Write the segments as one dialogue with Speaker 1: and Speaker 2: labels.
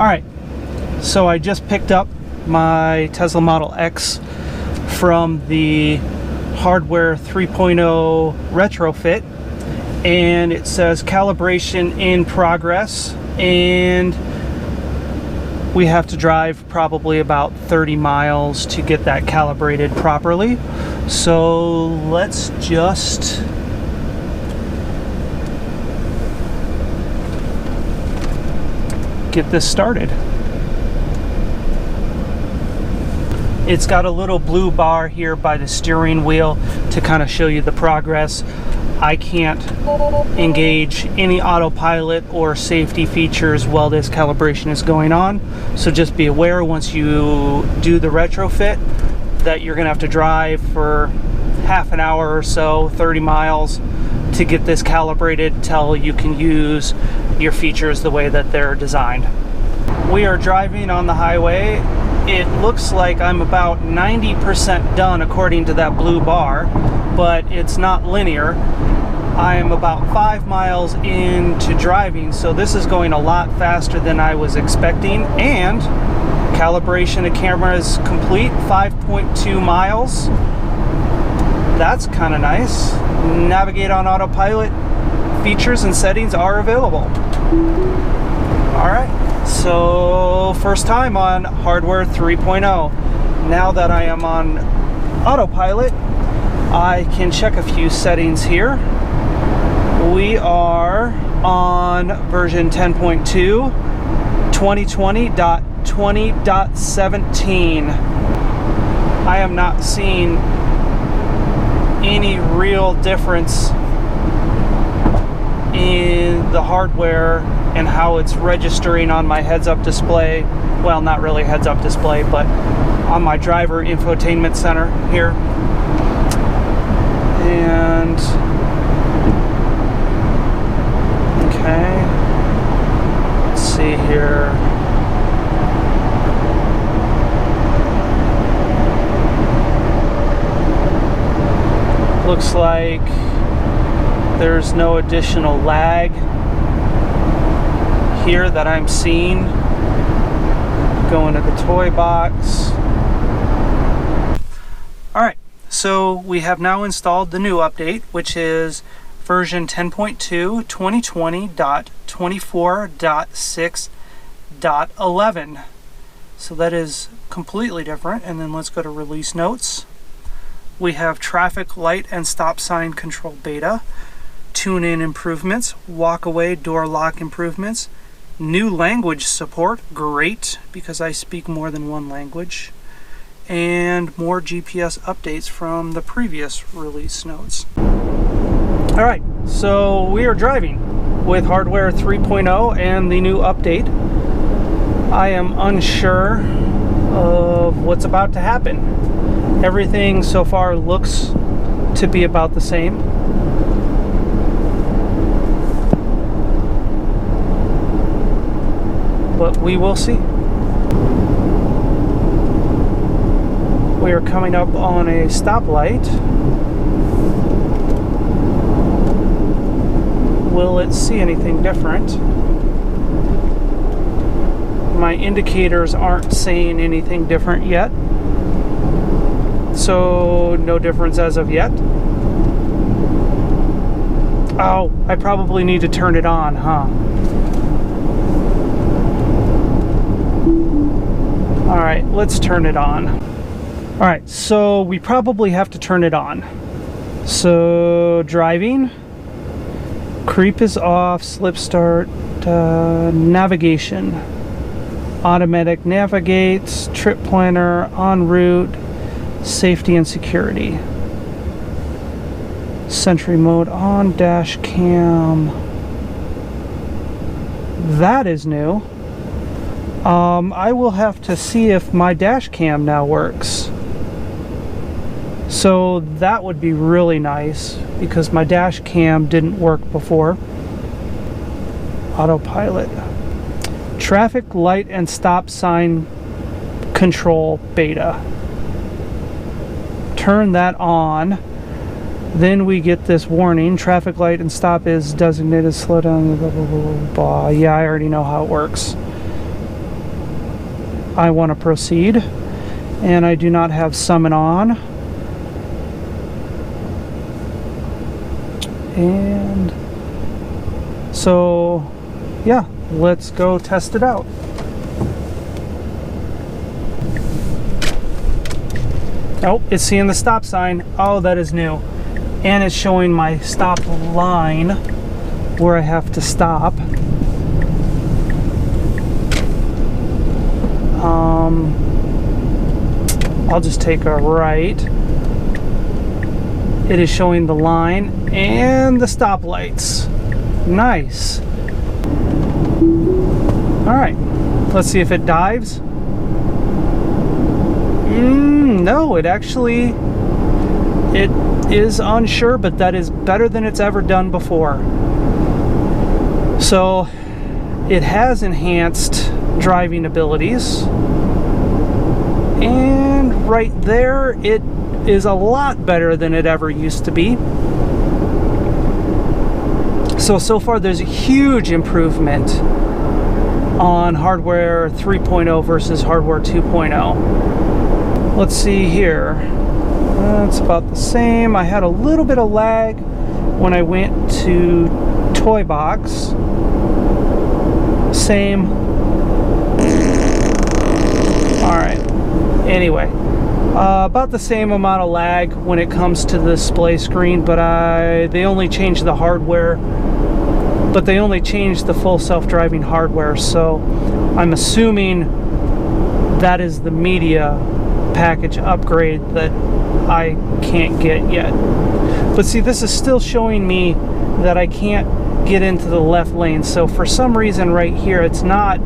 Speaker 1: Alright, so I just picked up my Tesla Model X from the Hardware 3.0 retrofit, and it says calibration in progress, and we have to drive probably about 30 miles to get that calibrated properly. So let's just get this started. It's got a little blue bar here by the steering wheel to kind of show you the progress. I can't engage any autopilot or safety features while this calibration is going on. So just be aware once you do the retrofit that you're gonna have to drive for half an hour or so, 30 miles, to get this calibrated till you can use your features the way that they're designed. We are driving on the highway. It looks like I'm about 90% done according to that blue bar, but it's not linear. I'm about 5 miles into driving, so this is going a lot faster than I was expecting, and calibration of camera is complete, 5.2 miles. That's kind of nice. Navigate on autopilot features and settings are available. Alright, so first time on Hardware 3.0. Now that I am on autopilot, I can check a few settings here. We are on version 10.2, 2020.20.17. I am not seeing any real difference in the hardware and how it's registering on my heads-up display. Well, not really heads-up display, but on my driver infotainment center here. And okay, let's see here. Looks like there's no additional lag here that I'm seeing. Going to the toy box. Alright, so we have now installed the new update, which is version 10.2, 2020.24.6.11. So that is completely different. And then let's go to release notes. We have traffic light and stop sign control beta, tune-in improvements, walk-away door lock improvements, new language support, great, because I speak more than one language, and more GPS updates from the previous release notes. Alright, so we are driving with Hardware 3.0 and the new update. I am unsure of what's about to happen. Everything so far looks to be about the same. But we will see. We are coming up on a stoplight. Will it see anything different? My indicators aren't saying anything different yet. So no difference as of yet. Oh, I probably need to turn it on, huh? Alright, let's turn it on. Alright, so we probably have to turn it on. So, driving. Creep is off, slip start, navigation. Automatic navigates, trip planner, en route, safety and security. Sentry mode on, dash cam. That is new. I will have to see if my dash cam now works. So that would be really nice because my dash cam didn't work before. Autopilot. Traffic light and stop sign control beta. Turn that on. Then we get this warning. Traffic light and stop is designated slow down. Blah, blah, blah, blah. Yeah, I already know how it works. I want to proceed, and I do not have summon on. And so yeah, let's go test it out. Oh, it's seeing the stop sign. Oh, that is new. And it's showing my stop line where I have to stop. I'll just take a right. It is showing the line and the stoplights. Nice. Alright, let's see if it dives. No, it actually, it is unsure, but that is better than it's ever done before. So it has enhanced driving abilities, and right there it is a lot better than it ever used to be. So far there's a huge improvement on hardware 3.0 versus hardware 2.0. Let's see here. It's about the same. I had a little bit of lag when I went to Toy Box. Same. Alright. Anyway. About the same amount of lag when it comes to the display screen, but they only changed the hardware, but they only changed the full self-driving hardware, so I'm assuming that is the media package upgrade that I can't get yet. But see, this is still showing me that I can't get into the left lane, so for some reason right here it's not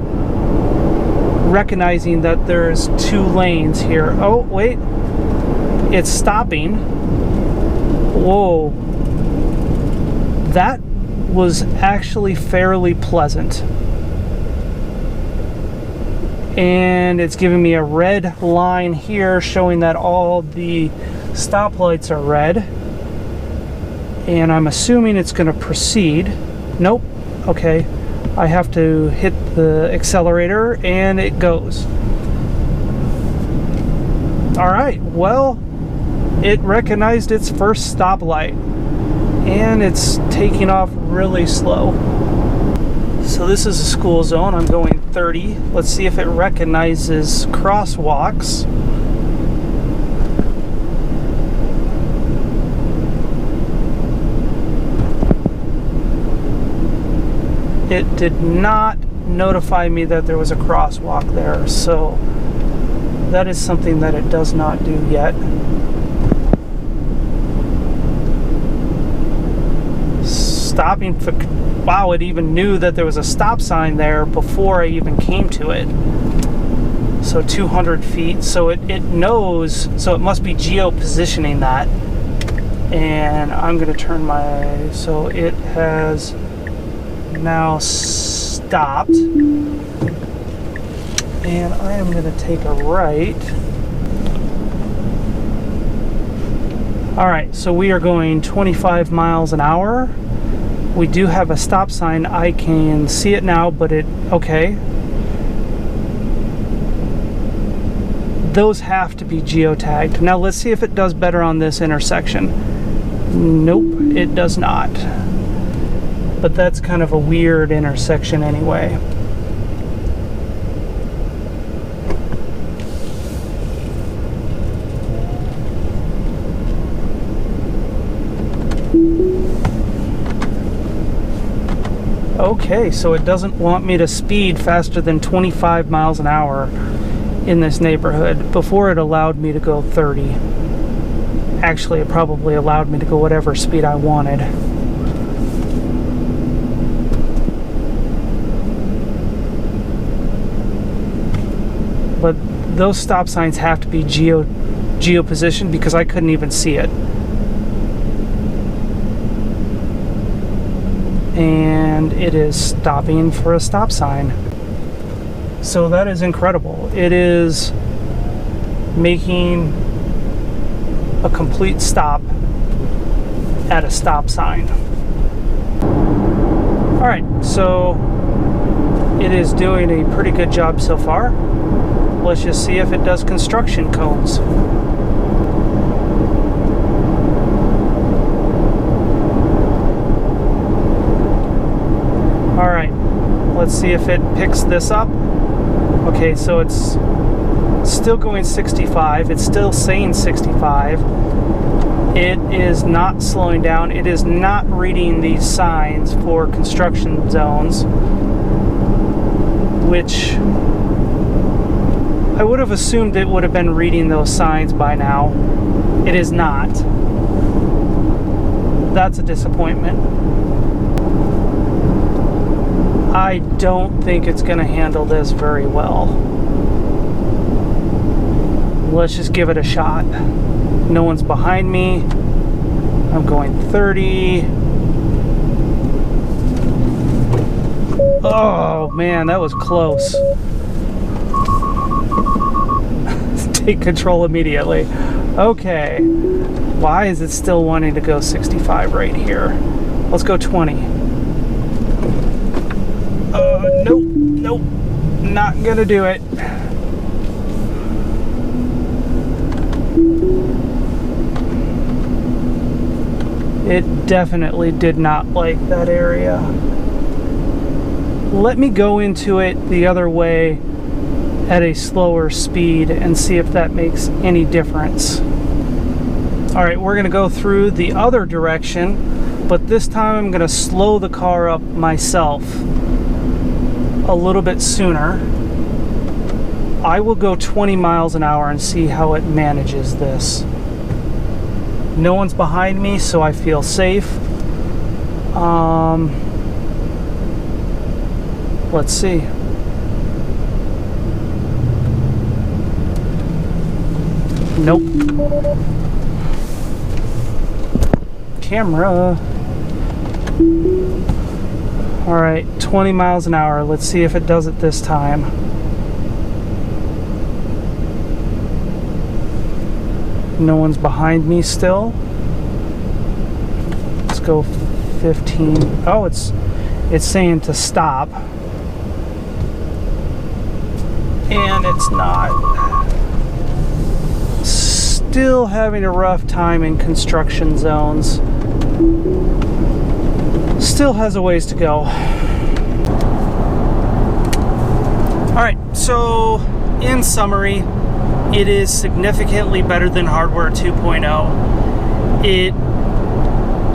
Speaker 1: recognizing that there's two lanes here. Oh wait, it's stopping. Whoa, that was actually fairly pleasant. And it's giving me a red line here showing that all the stoplights are red, and I'm assuming it's going to proceed. Nope. Okay, I have to hit the accelerator and it goes. Alright, well, it recognized its first stoplight and it's taking off really slow. So this is a school zone. I'm going 30. Let's see if it recognizes crosswalks. It did not notify me that there was a crosswalk there, so that is something that it does not do yet. Stopping for, wow, it even knew that there was a stop sign there before I even came to it. So 200 feet, so it knows, so it must be geo-positioning that. And I'm gonna turn my, so it has now stopped. And I am gonna take a right. All right, so we are going 25 miles an hour. We do have a stop sign. I can see it now, but okay. Those have to be geotagged. Now let's see if it does better on this intersection. Nope, it does not. But that's kind of a weird intersection anyway. Okay, so it doesn't want me to speed faster than 25 miles an hour in this neighborhood. Before it allowed me to go 30. Actually, it probably allowed me to go whatever speed I wanted. But those stop signs have to be geo-positioned because I couldn't even see it. And it is stopping for a stop sign. So that is incredible. It is making a complete stop at a stop sign. Alright, so it is doing a pretty good job so far. Let's just see if it does construction cones. Alright, let's see if it picks this up. Okay, so it's still going 65. It's still saying 65. It is not slowing down. It is not reading these signs for construction zones, which I would have assumed it would have been reading those signs by now. It is not. That's a disappointment. I don't think it's going to handle this very well. Let's just give it a shot. No one's behind me. I'm going 30. Oh man, that was close. Take control immediately. Okay. Why is it still wanting to go 65 right here? Let's go 20. Nope. Not gonna do it. It definitely did not like that area. Let me go into it the other way at a slower speed and see if that makes any difference. Alright, we're going to go through the other direction, but this time I'm going to slow the car up myself a little bit sooner. I will go 20 miles an hour and see how it manages this. No one's behind me, so I feel safe. Let's see. Nope. Camera. Alright, 20 miles an hour. Let's see if it does it this time. No one's behind me still. Let's go 15. Oh, it's saying to stop. And it's not. Still having a rough time in construction zones. Still has a ways to go. Alright, so in summary, it is significantly better than hardware 2.0. It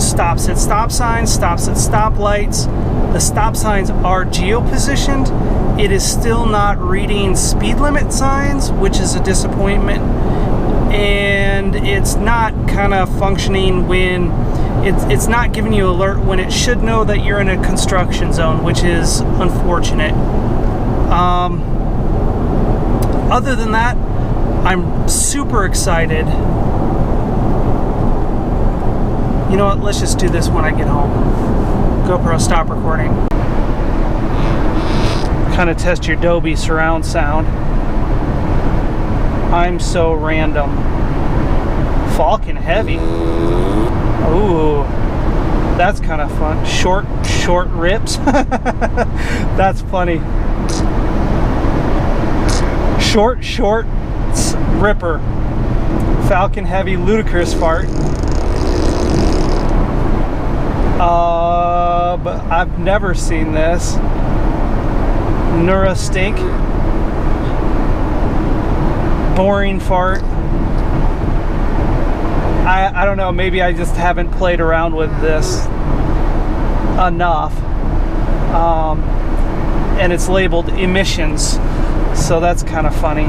Speaker 1: stops at stop signs, stops at stoplights. The stop signs are geo-positioned. It is still not reading speed limit signs, which is a disappointment. And it's not kind of functioning when it's not giving you alert when it should know that you're in a construction zone, which is unfortunate. Other than that, I'm super excited. You know what? Let's just do this when I get home. GoPro, stop recording. Kind of test your Dolby surround sound. I'm so random. Falcon heavy. Ooh, that's kind of fun. Short rips. That's funny. Short ripper. Falcon heavy, ludicrous fart. But I've never seen this. Neurostink. Boring fart. I don't know, maybe I just haven't played around with this enough. And it's labeled emissions, so that's kind of funny.